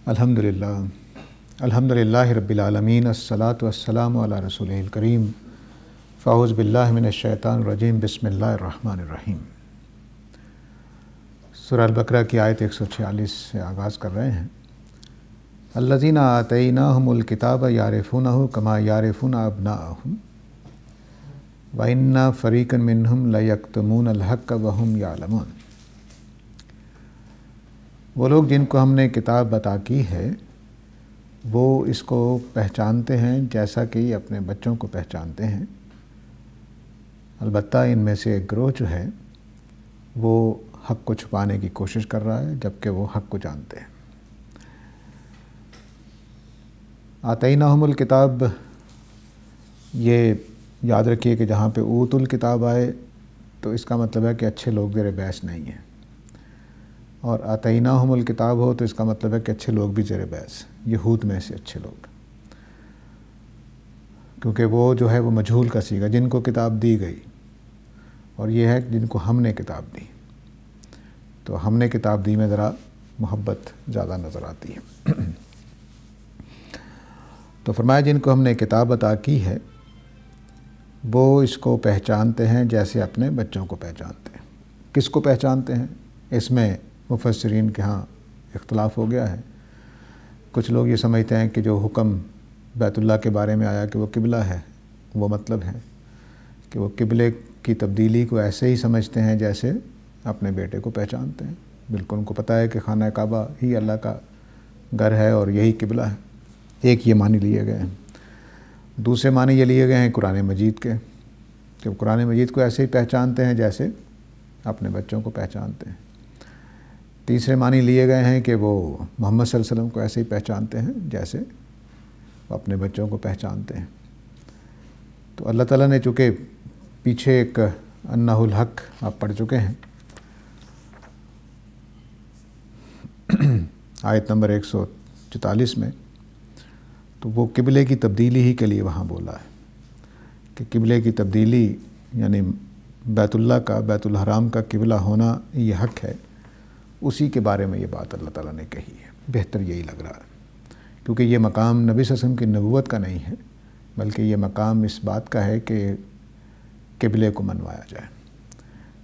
الحمدللہ رب العالمین الصلاۃ والسلام علی رسولہ الکریم فاعوذ باللہ من الشیطان الرجیم بسم اللہ الرحمن الرحیم۔ سورہ البقرہ کی آیت 146 سے آغاز کر رہے ہیں۔ الذین آتیناہم الکتاب یعرفونہ کما یعرفون ابناءہم وإن فریقا منہم لیکتمون الحق وہم یعلمون۔ وہ لوگ جن کو ہم نے کتاب عطا کی ہے وہ اس کو پہچانتے ہیں جیسا کہ یہ اپنے بچوں کو پہچانتے ہیں، البتہ ان میں سے ایک گروہ جو ہے وہ حق کو چھپانے کی کوشش کر رہا ہے جبکہ وہ حق کو جانتے ہیں۔ آتیناہم الکتاب، یہ یاد رکھیے کہ جہاں پہ اوت الکتاب آئے تو اس کا مطلب ہے کہ اچھے لوگ زیر بحث نہیں ہیں، اور آتیناہم الکتاب ہو تو اس کا مطلب ہے کہ اچھے لوگ بھی زیر بحث، یہود میں سے اچھے لوگ، کیونکہ وہ جو ہے وہ مجہول کا صیغہ، جن کو کتاب دی گئی، اور یہ ہے جن کو ہم نے کتاب دی، تو ہم نے کتاب دی میں ذرا محبت زیادہ نظر آتی ہے۔ تو فرمایا جن کو ہم نے کتاب عطا کی ہے وہ اس کو پہچانتے ہیں جیسے اپنے بچوں کو پہچانتے ہیں۔ کس کو پہچانتے ہیں؟ اس میں مفسرین کے ہاں اختلاف ہو گیا ہے۔ کچھ لوگ یہ سمجھتے ہیں کہ جو حکم بیت اللہ کے بارے میں آیا کہ وہ قبلہ ہے، وہ مطلب ہے کہ وہ قبلے کی تبدیلی کو ایسے ہی سمجھتے ہیں جیسے اپنے بیٹے کو پہچانتے ہیں۔ بالکل ان کو پتہ ہے کہ خانہ کعبہ ہی اللہ کا گھر ہے اور یہی قبلہ ہے۔ ایک یہ معنی لیے گئے ہیں۔ دوسرے معنی یہ لیے گئے ہیں قرآن مجید کے، کہ وہ قرآن مجید کو ایسے ہی پہچانتے ہیں جیسے اپنے بچوں کو پہچانتے ہیں۔ تیسرے معنی لیے گئے ہیں کہ وہ محمد صلی اللہ علیہ وسلم کو ایسے ہی پہچانتے ہیں جیسے وہ اپنے بچوں کو پہچانتے ہیں۔ تو اللہ تعالیٰ نے چونکہ پیچھے ایک انہ الحق آپ پڑھ چکے ہیں، آیت نمبر 144 میں، تو وہ قبلے کی تبدیلی ہی کے لیے وہاں بولا ہے کہ قبلے کی تبدیلی یعنی بیت اللہ کا، بیت الحرام کا قبلہ ہونا یہ حق ہے، اسی کے بارے میں یہ بات اللہ تعالیٰ نے کہی ہے۔ بہتر یہی لگ رہا ہے کیونکہ یہ مقام نبی صلی اللہ علیہ وسلم کی نبوت کا نہیں ہے، بلکہ یہ مقام اس بات کا ہے کہ قبلے کو منوایا جائے۔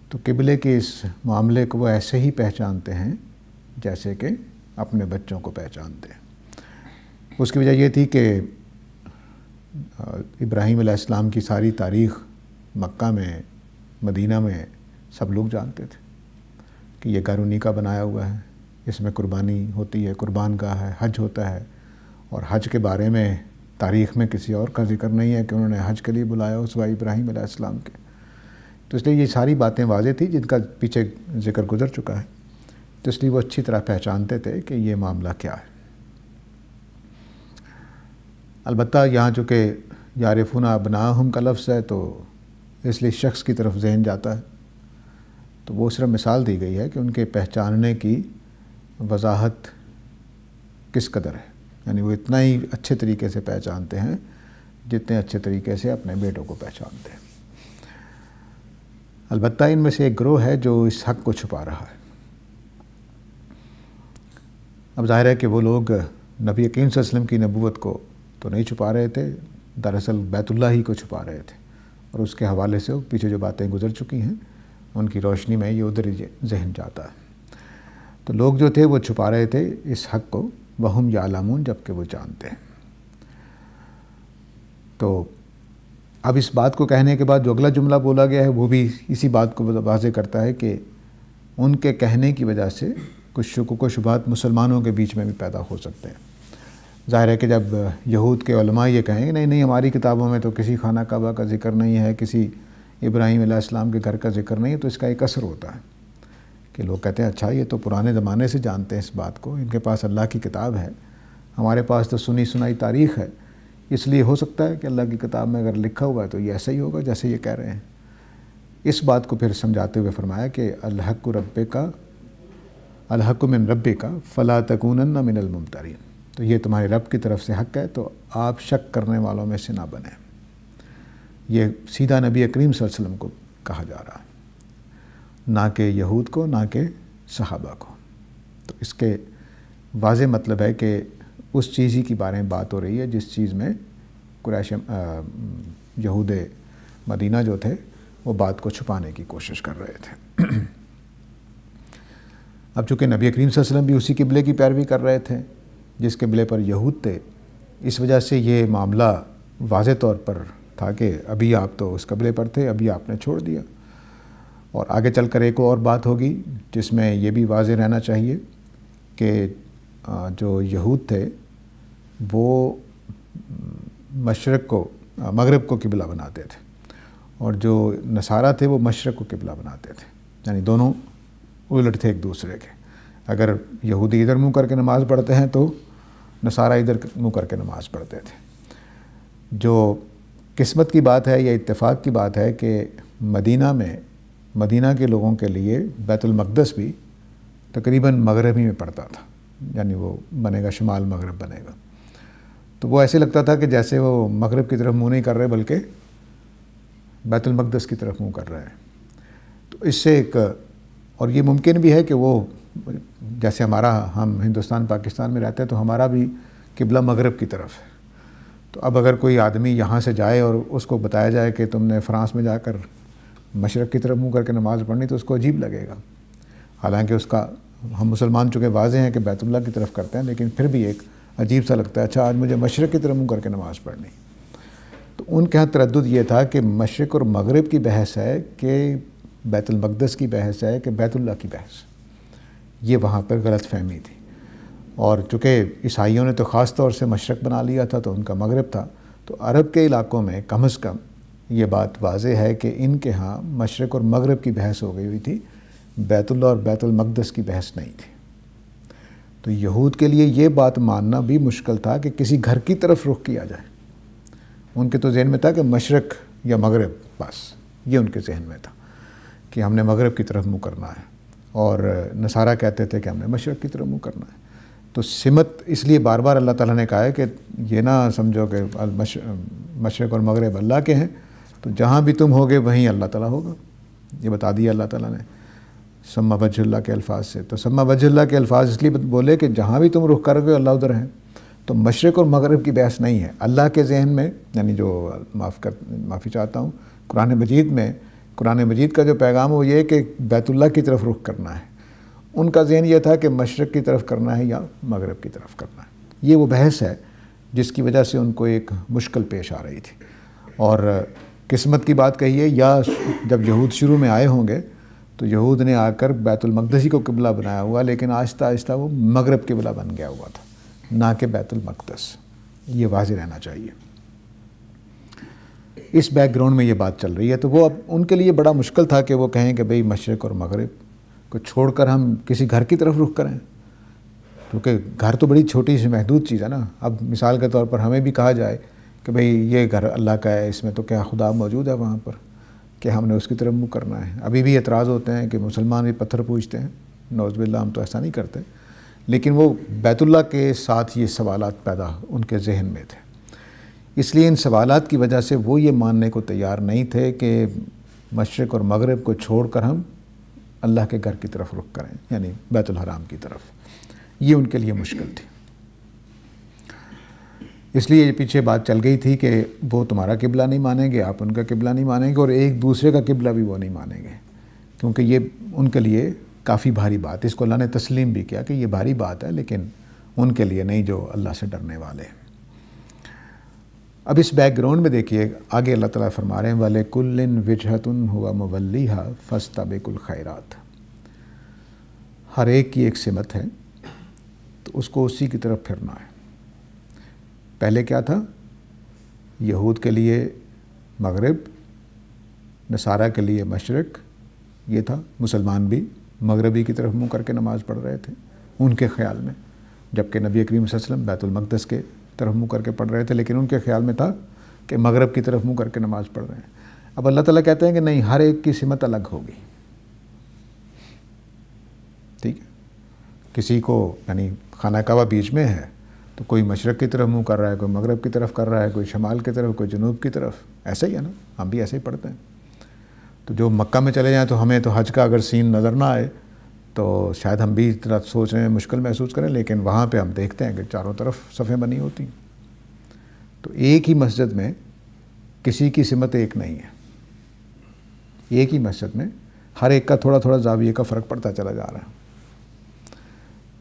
تو قبلے کے اس معاملے کو وہ ایسے ہی پہچانتے ہیں جیسے کہ اپنے بچوں کو پہچانتے ہیں۔ اس کی وجہ یہ تھی کہ ابراہیم علیہ السلام کی ساری تاریخ مکہ میں، مدینہ میں سب لوگ جانتے تھے کہ یہ گھر انہی کا بنایا ہوا ہے، اس میں قربانی ہوتی ہے، قربان گاہ ہے، حج ہوتا ہے، اور حج کے بارے میں تاریخ میں کسی اور کا ذکر نہیں ہے کہ انہوں نے حج کے لیے بلایا ہو سوائے ابراہیم علیہ السلام کے۔ تو اس لیے یہ ساری باتیں واضح تھی جن کا پیچھے ذکر گزر چکا ہے، تو اس لیے وہ اچھی طرح پہچانتے تھے کہ یہ معاملہ کیا ہے۔ البتہ یہاں چونکہ یعرفون ابناءہم کا لفظ ہے تو اس لیے شخص کی طرف ذہن جاتا ہے، تو وہ صرف مثال دی گئی ہے کہ ان کے پہچاننے کی وضاحت کس قدر ہے، یعنی وہ اتنا ہی اچھے طریقے سے پہچانتے ہیں جتنے اچھے طریقے سے اپنے بیٹوں کو پہچانتے ہیں۔ البتہ ان میں سے ایک گروہ ہے جو اس حق کو چھپا رہا ہے۔ اب ظاہر ہے کہ وہ لوگ نبی کریم صلی اللہ علیہ وسلم کی نبوت کو تو نہیں چھپا رہے تھے، دراصل بیت اللہ ہی کو چھپا رہے تھے، اور اس کے حوالے سے پیچھے جو باتیں گزر چکی ہیں ان کی روشنی میں یہ ادھر ہی ذہن جاتا ہے۔ تو لوگ جو تھے وہ چھپا رہے تھے اس حق کو، وہم یعلمون، جبکہ وہ جانتے ہیں۔ تو اب اس بات کو کہنے کے بعد جو اگلا جملہ بولا گیا ہے وہ بھی اسی بات کو واضح کرتا ہے کہ ان کے کہنے کی وجہ سے کچھ شکوک و شبہات مسلمانوں کے بیچ میں بھی پیدا ہو سکتے ہیں۔ ظاہر ہے کہ جب یہود کے علماء یہ کہیں کہ نہیں ہماری کتابوں میں تو کسی خانہ کعبہ کا ذکر نہیں ہے، کسی ابراہیم علیہ السلام کے گھر کا ذکر نہیں ہے، تو اس کا ایک اثر ہوتا ہے کہ لوگ کہتے ہیں اچھا یہ تو پرانے زمانے سے جانتے ہیں اس بات کو، ان کے پاس اللہ کی کتاب ہے، ہمارے پاس تو سنی سنائی تاریخ ہے، اس لیے ہو سکتا ہے کہ اللہ کی کتاب میں اگر لکھا ہوا ہے تو یہ ایسا ہی ہوگا جیسے یہ کہہ رہے ہیں۔ اس بات کو پھر سمجھاتے ہوئے فرمایا کہ الحق من ربک فلا تکونن من الممترین، تو یہ تمہارے رب کی طرف سے حق ہے تو آپ شک کرنے والوں میں سے نہ بنیں۔ یہ سیدھا نبی کریم صلی اللہ علیہ وسلم کو کہا جا رہا ہے، نہ کہ یہود کو، نہ کہ صحابہ کو۔ تو اس کے واضح مطلب ہے کہ اس چیز ہی کی بارے میں بات ہو رہی ہے جس چیز میں قریش یہود مدینہ جو تھے وہ بات کو چھپانے کی کوشش کر رہے تھے۔ اب چونکہ نبی کریم صلی اللہ علیہ وسلم بھی اسی قبلے کی پیروی کر رہے تھے جس قبلے پر یہود تھے، اس وجہ سے یہ معاملہ واضح طور پر تھا کہ ابھی آپ تو اس قبلے پر تھے، ابھی آپ نے چھوڑ دیا۔ اور آگے چل کر ایک اور بات ہوگی جس میں یہ بھی واضح رہنا چاہیے کہ جو یہود تھے وہ مشرق کو مغرب کو قبلہ بناتے تھے، اور جو نصارہ تھے وہ مشرق کو قبلہ بناتے تھے، یعنی دونوں الٹ تھے ایک دوسرے کے۔ اگر یہودی ادھر منہ کر کے نماز پڑھتے ہیں تو نصارہ ادھر منہ کر کے نماز پڑھتے تھے۔ جو قسمت کی بات ہے یا اتفاق کی بات ہے کہ مدینہ کے لوگوں کے لیے بیت المقدس بھی تقریباً مغربی میں پڑتا تھا، یعنی وہ بنے گا شمال مغرب بنے گا، تو وہ ایسے لگتا تھا کہ جیسے وہ مغرب کی طرف منہ نہیں کر رہے بلکہ بیت المقدس کی طرف منہ کر رہے ہیں۔ تو اس سے ایک اور یہ ممکن بھی ہے کہ وہ جیسے ہم ہندوستان پاکستان میں رہتے ہیں تو ہمارا بھی قبلہ مغرب کی طرف ہے، تو اب اگر کوئی آدمی یہاں سے جائے اور اس کو بتایا جائے کہ تم نے فرانس میں جا کر مشرق کی طرف منہ کر کے نماز پڑھنی تو اس کو عجیب لگے گا، حالانکہ ہم مسلمان چونکہ واضح ہیں کہ بیت اللہ کی طرف کرتے ہیں، لیکن پھر بھی ایک عجیب سا لگتا ہے، اچھا آج مجھے مشرق کی طرف منہ کر کے نماز پڑھنی۔ تو ان کے ہاں تردد یہ تھا کہ مشرق اور مغرب کی بحث ہے کہ بیت المقدس کی بحث ہے کہ بیت اللہ کی بحث، یہ وہاں پر غلط فہمی تھی۔ اور چونکہ عیسائیوں نے تو خاص طور سے مشرق بنا لیا تھا تو ان کا مغرب تھا، تو عرب کے علاقوں میں کم از کم یہ بات واضح ہے کہ ان کے ہاں مشرق اور مغرب کی بحث ہو گئی ہوئی تھی، بیت اللہ اور بیت المقدس کی بحث نہیں تھی۔ تو یہود کے لیے یہ بات ماننا بھی مشکل تھا کہ کسی گھر کی طرف رخ کیا جائے، ان کے تو ذہن میں تھا کہ مشرق یا مغرب، بس یہ ان کے ذہن میں تھا کہ ہم نے مغرب کی طرف منہ کرنا ہے، اور نصارہ کہتے تھے کہ ہم نے مشرق کی طرف منہ کرنا ہے۔ تو سمت اس لیے بار بار اللہ تعالیٰ نے کہا ہے کہ یہ نہ سمجھو کہ مشرق اور مغرب اللہ کے ہیں، تو جہاں بھی تم ہوگے وہیں اللہ تعالیٰ ہوگا، یہ بتا دیا اللہ تعالیٰ نے سما وجہ اللہ کے الفاظ سے۔ تو سما وجہ اللہ کے الفاظ اس لیے بولے کہ جہاں بھی تم رخ کرو گے اللہ ادھر ہیں، تو مشرق اور مغرب کی بحث نہیں ہے اللہ کے ذہن میں، یعنی جو معافی چاہتا ہوں، قرآن مجید کا جو پیغام وہ یہ کہ بیت اللہ کی طرف رخ کرنا ہے، ان کا ذہن یہ تھا کہ مشرق کی طرف کرنا ہے یا مغرب کی طرف کرنا ہے۔ یہ وہ بحث ہے جس کی وجہ سے ان کو ایک مشکل پیش آ رہی تھی۔ اور قسمت کی بات کہیے یا جب یہود شروع میں آئے ہوں گے تو یہود نے آ کر بیت المقدس ہی کو قبلہ بنایا ہوا، لیکن آہستہ آہستہ وہ مغرب قبلہ بن گیا ہوا تھا، نہ کہ بیت المقدس، یہ واضح رہنا چاہیے۔ اس بیک گراؤنڈ میں یہ بات چل رہی ہے، تو وہ اب ان کے لیے بڑا مشکل تھا کہ وہ کہیں کہ بھئی مشرق اور مغرب کو چھوڑ کر ہم کسی گھر کی طرف رخ کریں، کیونکہ گھر تو بڑی چھوٹی سی محدود چیز ہے نا۔ اب مثال کے طور پر ہمیں بھی کہا جائے کہ بھئی یہ گھر اللہ کا ہے، اس میں تو کیا خدا موجود ہے وہاں پر کہ ہم نے اس کی طرف منہ کرنا ہے؟ ابھی بھی اعتراض ہوتے ہیں کہ مسلمان بھی پتھر پوجتے ہیں، نعوذ باللہ، ہم تو ایسا نہیں کرتے، لیکن وہ بیت اللہ کے ساتھ یہ سوالات پیدا ان کے ذہن میں تھے، اس لیے ان سوالات کی وجہ سے وہ یہ ماننے کو تیار نہیں تھے کہ مشرق اور مغرب کو چھوڑ کر ہم اللہ کے گھر کی طرف رخ کریں، یعنی بیت الحرام کی طرف۔ یہ ان کے لیے مشکل تھی، اس لیے یہ پیچھے بات چل گئی تھی کہ وہ تمہارا قبلہ نہیں مانیں گے، آپ ان کا قبلہ نہیں مانیں گے، اور ایک دوسرے کا قبلہ بھی وہ نہیں مانیں گے، کیونکہ یہ ان کے لیے کافی بھاری بات، اس کو اللہ نے تسلیم بھی کیا کہ یہ بھاری بات ہے، لیکن ان کے لیے نہیں جو اللہ سے ڈرنے والے ہیں۔ اب اس بیک گراؤنڈ میں دیکھیے آگے اللہ تعالیٰ فرما رہے ہیں وَلِكُلٍّ وِجْهَةٌ هُوَ مُوَلِّيهَا فَاسْتَبِقُوا الْخَيْرَاتِ، ہر ایک کی ایک سمت ہے تو اس کو اسی کی طرف پھرنا ہے۔ پہلے کیا تھا؟ یہود کے لیے مغرب، نصارہ کے لیے مشرق، یہ تھا۔ مسلمان بھی مغربی کی طرف منہ کر کے نماز پڑھ رہے تھے ان کے خیال میں، جبکہ نبی کریم صلی اللہ علیہ وسلم بیت المقدس کے طرف منہ کر کے پڑھ رہے تھے، لیکن ان کے خیال میں تھا کہ مغرب کی طرف منہ کر کے نماز پڑھ رہے ہیں۔ اب اللہ تعالیٰ کہتے ہیں کہ نہیں، ہر ایک کی سمت الگ ہوگی، ٹھیک ہے؟ کسی کو یعنی خانہ کعبہ بیچ میں ہے تو کوئی مشرق کی طرف منہ کر رہا ہے، کوئی مغرب کی طرف کر رہا ہے، کوئی شمال کی طرف، کوئی جنوب کی طرف، ایسا ہی ہے نا، ہم بھی ایسے ہی پڑھتے ہیں۔ تو جو مکہ میں چلے جائیں تو ہمیں تو حج کا اگر سین نظر نہ آئے تو شاید ہم بھی اتنا سوچ رہے ہیں مشکل محسوس کریں، لیکن وہاں پہ ہم دیکھتے ہیں کہ چاروں طرف صفیں بنی ہوتی ہیں۔ تو ایک ہی مسجد میں کسی کی سمت ایک نہیں ہے، ایک ہی مسجد میں ہر ایک کا تھوڑا تھوڑا زاویے کا فرق پڑتا چلا جا رہا ہے۔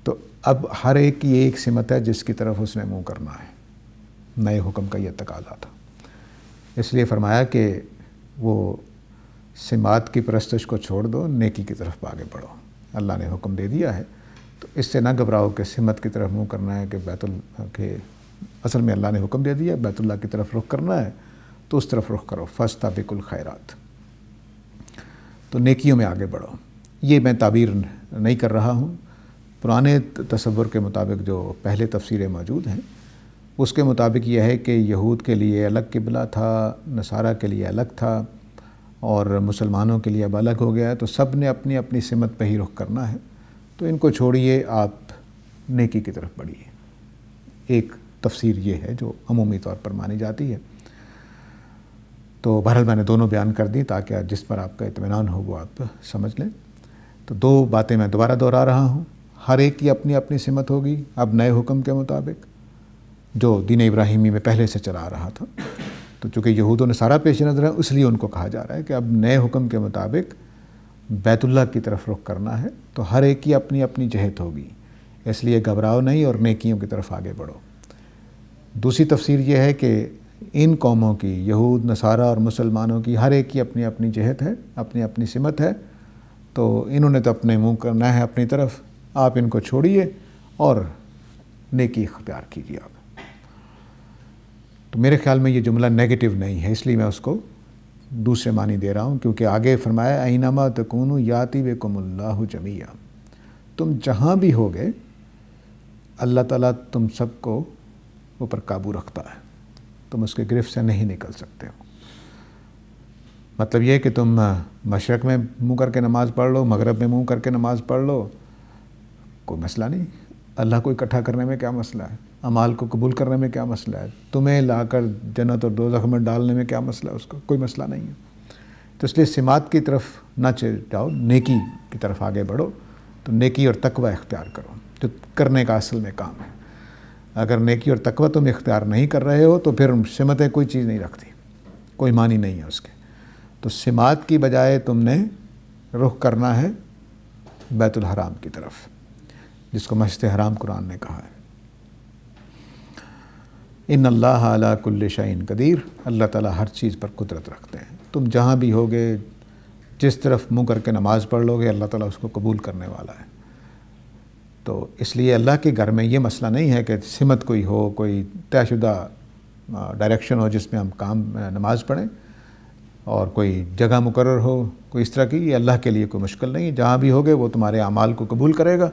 تو اب ہر ایک کی ایک سمت ہے جس کی طرف اس نے منہ کرنا ہے، نئے حکم کا یہ تقاضا تھا۔ اس لیے فرمایا کہ وہ سمات کی پرستش کو چھوڑ دو، نیکی کی طرف آگے بڑھو۔ اللہ نے حکم دے دیا ہے تو اس سے نہ گھبراؤ کہ سمت کی طرف منہ کرنا ہے، کہ کہ اصل میں اللہ نے حکم دے دیا بیت اللہ کی طرف رخ کرنا ہے تو اس طرف رخ کرو، فاستبقوا الخیرات، تو نیکیوں میں آگے بڑھو۔ یہ میں تعبیر نہیں کر رہا ہوں، پرانے تصور کے مطابق جو پہلے تفسیریں موجود ہیں اس کے مطابق یہ ہے کہ یہود کے لیے الگ قبلہ تھا، نصارہ کے لیے الگ تھا، اور مسلمانوں کے لیے اب الگ ہو گیا ہے، تو سب نے اپنی اپنی سمت پہ ہی رخ کرنا ہے، تو ان کو چھوڑیے، آپ نیکی کی طرف بڑھیے۔ ایک تفسیر یہ ہے جو عمومی طور پر مانی جاتی ہے۔ تو بہرحال میں نے دونوں بیان کر دی تاکہ جس پر آپ کا اطمینان ہو وہ آپ سمجھ لیں۔ تو دو باتیں میں دوبارہ دہرا رہا ہوں، ہر ایک کی اپنی اپنی سمت ہوگی اب نئے حکم کے مطابق جو دین ابراہیمی میں پہلے سے چلا رہا تھا۔ تو چونکہ یہود و نصارہ پیش نظر ہے اس لیے ان کو کہا جا رہا ہے کہ اب نئے حکم کے مطابق بیت اللہ کی طرف رخ کرنا ہے، تو ہر ایک کی اپنی اپنی جہت ہوگی، اس لیے گھبراؤ نہیں اور نیکیوں کی طرف آگے بڑھو۔ دوسری تفسیر یہ ہے کہ ان قوموں کی، یہود، نصارہ اور مسلمانوں کی، ہر ایک کی اپنی اپنی جہت ہے، اپنی اپنی سمت ہے، تو انہوں نے تو اپنے منہ کرنا ہے اپنی طرف، آپ ان کو چھوڑیے اور نیکی اختیار کیجیے آپ۔ تو میرے خیال میں یہ جملہ نیگیٹو نہیں ہے، اس لیے میں اس کو دوسرے معنی دے رہا ہوں، کیونکہ آگے فرمایا اینما تکونوا یاتی بکم اللہ جمیعا، تم جہاں بھی ہوگے اللہ تعالیٰ تم سب کو اوپر قابو رکھتا ہے، تم اس کے گرفت سے نہیں نکل سکتے ہو۔ مطلب یہ کہ تم مشرق میں منہ کر کے نماز پڑھ لو، مغرب میں منہ کر کے نماز پڑھ لو، کوئی مسئلہ نہیں۔ اللہ کو اکٹھا کرنے میں کیا مسئلہ ہے؟ اعمال کو قبول کرنے میں کیا مسئلہ ہے؟ تمہیں لا کر جنت اور دوزخ میں ڈالنے میں کیا مسئلہ ہے؟ اس کا کوئی مسئلہ نہیں ہے۔ تو اس لیے سمات کی طرف نہ جاؤ، نیکی کی طرف آگے بڑھو، تو نیکی اور تقوی اختیار کرو جو کرنے کا اصل میں کام ہے۔ اگر نیکی اور تقوی تم اختیار نہیں کر رہے ہو تو پھر سمتیں کوئی چیز نہیں رکھتی، کوئی معنی نہیں ہے اس کے۔ تو سمات کی بجائے تم نے رخ کرنا ہے بیت الحرام کی طرف، جس کو مسجد حرام قرآن نے کہا ہے۔ ان اللہ علی کل شیء قدیر، اللہ تعالیٰ ہر چیز پر قدرت رکھتے ہیں۔ تم جہاں بھی ہوگے، جس طرف منہ کر کے نماز پڑھ لو گے، اللہ تعالیٰ اس کو قبول کرنے والا ہے۔ تو اس لیے اللہ کے گھر میں یہ مسئلہ نہیں ہے کہ سمت کوئی ہو، کوئی طے شدہ ڈائریکشن ہو جس میں ہم نماز پڑھیں، اور کوئی جگہ مقرر ہو، کوئی اس طرح کی، یہ اللہ کے لیے کوئی مشکل نہیں ہے۔ جہاں بھی ہوگے وہ تمہارے اعمال کو قبول کرے گا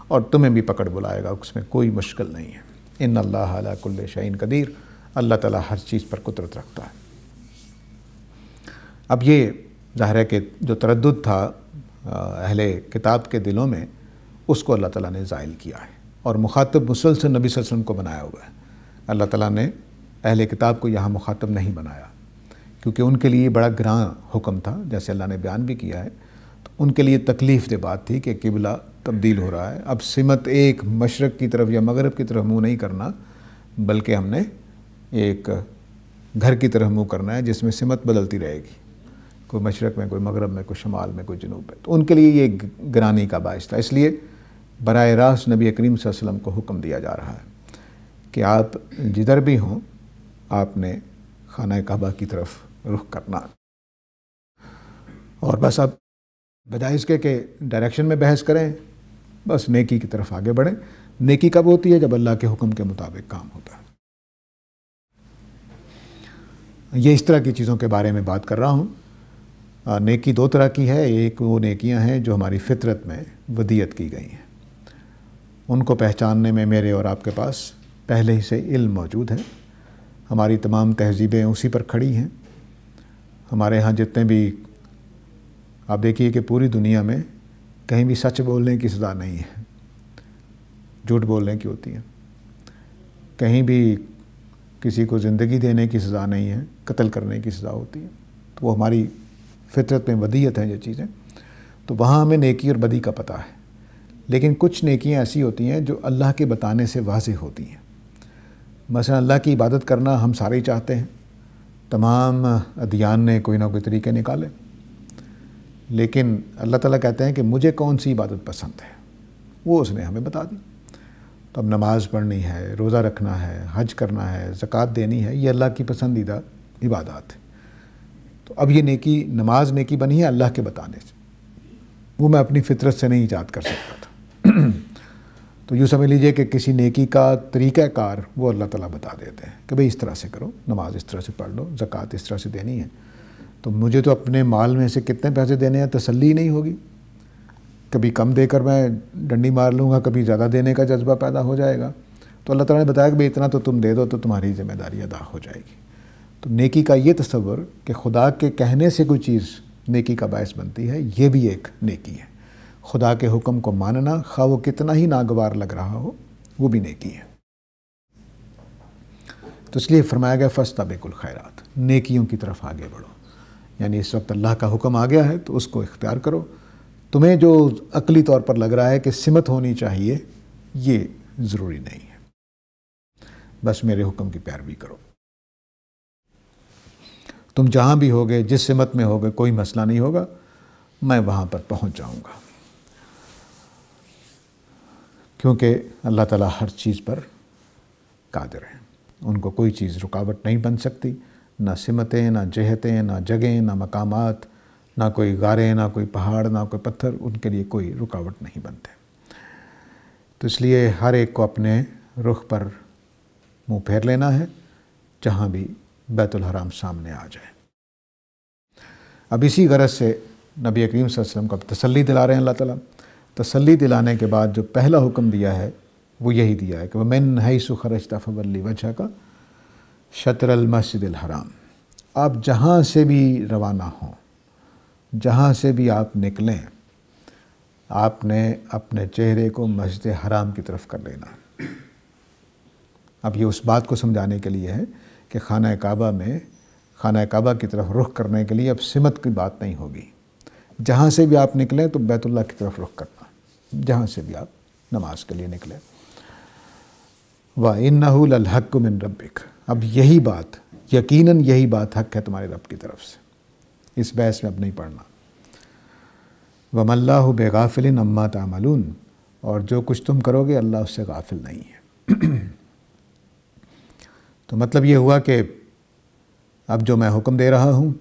اور تمہیں بھی پکڑ بلائے گا، اس میں کوئی مشکل نہیں ہے۔ ان اللہ علی کل شیء قدیر، اللہ تعالیٰ ہر چیز پر قدرت رکھتا ہے۔ اب یہ ظاہر ہے کہ جو تردد تھا اہل کتاب کے دلوں میں، اس کو اللہ تعالیٰ نے زائل کیا ہے، اور مخاطب مسلسل نبی صلی اللہ علیہ وسلم کو بنایا ہوا ہے۔ اللہ تعالیٰ نے اہل کتاب کو یہاں مخاطب نہیں بنایا، کیونکہ ان کے لیے بڑا گراں حکم تھا، جیسے اللہ نے بیان بھی کیا ہے۔ تو ان کے لیے تکلیف دہ بات تھی کہ قبلہ تبدیل ہو رہا ہے، اب سمت ایک مشرق کی طرف یا مغرب کی طرف منہ نہیں کرنا، بلکہ ہم نے ایک گھر کی طرف منہ کرنا ہے جس میں سمت بدلتی رہے گی، کوئی مشرق میں، کوئی مغرب میں، کوئی شمال میں، کوئی جنوب میں۔ تو ان کے لیے یہ گرانی کا باعث تھا، اس لیے براہ راست نبی کریم صلی اللہ علیہ وسلم کو حکم دیا جا رہا ہے کہ آپ جدھر بھی ہوں آپ نے خانہ کعبہ کی طرف رخ کرنا، اور بس اب بجائے اس کے کہ ڈائریکشن میں بحث کریں، بس نیکی کی طرف آگے بڑھیں۔ نیکی کب ہوتی ہے؟ جب اللہ کے حکم کے مطابق کام ہوتا ہے۔ یہ اس طرح کی چیزوں کے بارے میں بات کر رہا ہوں۔ نیکی دو طرح کی ہے، ایک وہ نیکیاں ہیں جو ہماری فطرت میں ودیت کی گئی ہیں، ان کو پہچاننے میں میرے اور آپ کے پاس پہلے ہی سے علم موجود ہے، ہماری تمام تہذیبیں اسی پر کھڑی ہیں۔ ہمارے ہاں جتنے بھی، آپ دیکھیے کہ پوری دنیا میں کہیں بھی سچ بولنے کی سزا نہیں ہے، جھوٹ بولنے کی ہوتی ہے۔ کہیں بھی کسی کو زندگی دینے کی سزا نہیں ہے، قتل کرنے کی سزا ہوتی ہے۔ تو وہ ہماری فطرت میں ودیت ہیں یہ چیزیں، تو وہاں ہمیں نیکی اور بدی کا پتہ ہے۔ لیکن کچھ نیکیاں ایسی ہوتی ہیں جو اللہ کے بتانے سے واضح ہوتی ہیں۔ مثلا اللہ کی عبادت کرنا ہم سارے ہی چاہتے ہیں، تمام ادیان نے کوئی نہ کوئی طریقے نکالے، لیکن اللہ تعالیٰ کہتے ہیں کہ مجھے کون سی عبادت پسند ہے، وہ اس نے ہمیں بتا دی۔ تو اب نماز پڑھنی ہے، روزہ رکھنا ہے، حج کرنا ہے، زکوٰۃ دینی ہے، یہ اللہ کی پسندیدہ عبادات ہے۔ تو اب یہ نیکی، نماز نیکی بنی ہے اللہ کے بتانے سے، وہ میں اپنی فطرت سے نہیں ایجاد کر سکتا تھا۔ تو یوں سمجھ لیجئے کہ کسی نیکی کا طریقہ کار وہ اللہ تعالیٰ بتا دیتے ہیں کہ بھئی اس طرح سے کرو، نماز اس طرح سے پڑھ لو، زکوٰۃ اس طرح سے دینی ہے۔ تو مجھے تو اپنے مال میں سے کتنے پیسے دینے ہیں تسلی نہیں ہوگی، کبھی کم دے کر میں ڈنڈی مار لوں گا، کبھی زیادہ دینے کا جذبہ پیدا ہو جائے گا۔ تو اللہ تعالیٰ نے بتایا کہ بھئی اتنا تو تم دے دو تو تمہاری ذمہ داری ادا ہو جائے گی۔ تو نیکی کا یہ تصور کہ خدا کے کہنے سے کوئی چیز نیکی کا باعث بنتی ہے، یہ بھی ایک نیکی ہے۔ خدا کے حکم کو ماننا، خواہ وہ کتنا ہی ناگوار لگ رہا ہو، وہ بھی نیکی ہے۔ تو اس لیے فرمایا گیا فاستبقوا الخیرات، نیکیوں کی طرف آگے بڑھو، یعنی اس وقت اللہ کا حکم آ گیا ہے تو اس کو اختیار کرو۔ تمہیں جو عقلی طور پر لگ رہا ہے کہ سمت ہونی چاہیے، یہ ضروری نہیں ہے، بس میرے حکم کی پیروی کرو۔ تم جہاں بھی ہوگے، جس سمت میں ہوگے، کوئی مسئلہ نہیں ہوگا، میں وہاں پر پہنچ جاؤں گا، کیونکہ اللہ تعالیٰ ہر چیز پر قادر ہے، ان کو کوئی چیز رکاوٹ نہیں بن سکتی، نہ سمتیں، نہ جہتیں، نہ جگہیں، نہ مقامات، نہ کوئی غاریں، نہ کوئی پہاڑ، نہ کوئی پتھر، ان کے لیے کوئی رکاوٹ نہیں بنتے۔ تو اس لیے ہر ایک کو اپنے رخ پر منہ پھیر لینا ہے جہاں بھی بیت الحرام سامنے آ جائے۔ اب اسی غرض سے نبی کریم صلی اللہ علیہ وسلم کو اب تسلی دلا رہے ہیں اللہ تعالیٰ۔ تسلی دلانے کے بعد جو پہلا حکم دیا ہے وہ یہی دیا ہے کہ وَمِنْ حَيْثُ خَرَجْتَ فَوَلِّ وَجْهَكَ شطر المسجد الحرام، آپ جہاں سے بھی روانہ ہوں، جہاں سے بھی آپ نکلیں، آپ نے اپنے چہرے کو مسجد حرام کی طرف کر لینا۔ اب یہ اس بات کو سمجھانے کے لیے ہے کہ خانہ کعبہ کی طرف رخ کرنے کے لیے اب سمت کی بات نہیں ہوگی۔ جہاں سے بھی آپ نکلیں تو بیت اللہ کی طرف رخ کرنا، جہاں سے بھی آپ نماز کے لیے نکلیں۔ وَإِنَّهُ لَلْحَقُّ مِن رَبِّكَ، اب یہی بات، یقیناً یہی بات حق ہے تمہارے رب کی طرف سے، اس بحث میں اب نہیں پڑھنا۔ وَمَا اللَّهُ بِغَافِلٍ عَمَّا تَعْمَلُونَ، اور جو کچھ تم کرو گے اللہ اس سے غافل نہیں ہے۔ تو مطلب یہ ہوا کہ اب جو میں حکم دے رہا ہوں،